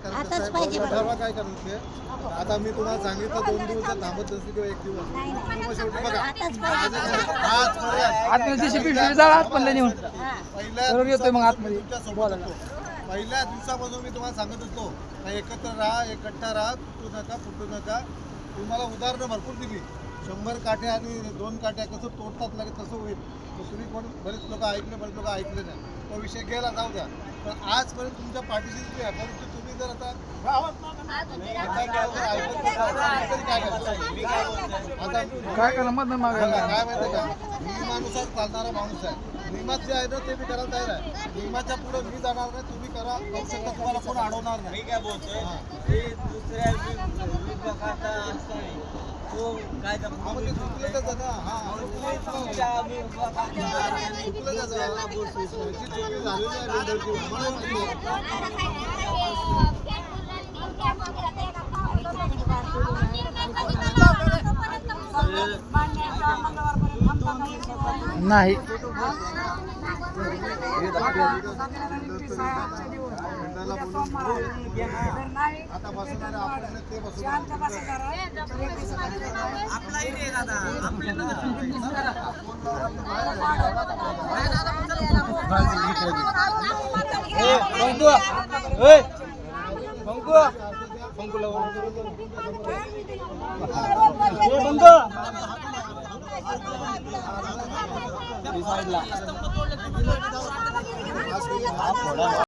करायचं ठरवा काय करायचं ते. आता मी तुम्हाला सांगितलं 2 दिवसात थांबत नसते किंवा 1 दिवस मग शेवटी बघा पहिल्या दिवसापासून मी तुम्हाला सांगत होतो एकत्र राहा, एकट्ठा राहा, फुटू नका. तुम्हाला उदाहरणं भरपूर दिली. 100 काठ्या आणि 2 काठ्या कसं तोडतात लागेल तसं होईल. तुम्ही पण बरेच लोक ऐकले, बरेच लोक ऐकले नाही. तो विषय गेला, जाऊ द्या. पण आजपर्यंत तुमच्या पाठीशी तुम्ही आहे. परंतु तुम्ही जर आता काय करा मत काय माहिती का, नियमानुसार चालणारा माणूस आहे. नियमात जे आहे ना ते मी करायला तयार आहे. नियमाच्या पुढे मी जाणार नाही, तुम्ही करा. करू शकता, तुम्हाला कोण अडवणार नाही. काय बोलतोय दुसऱ्या काय नाही आता बसणार आपल्याला ते बसून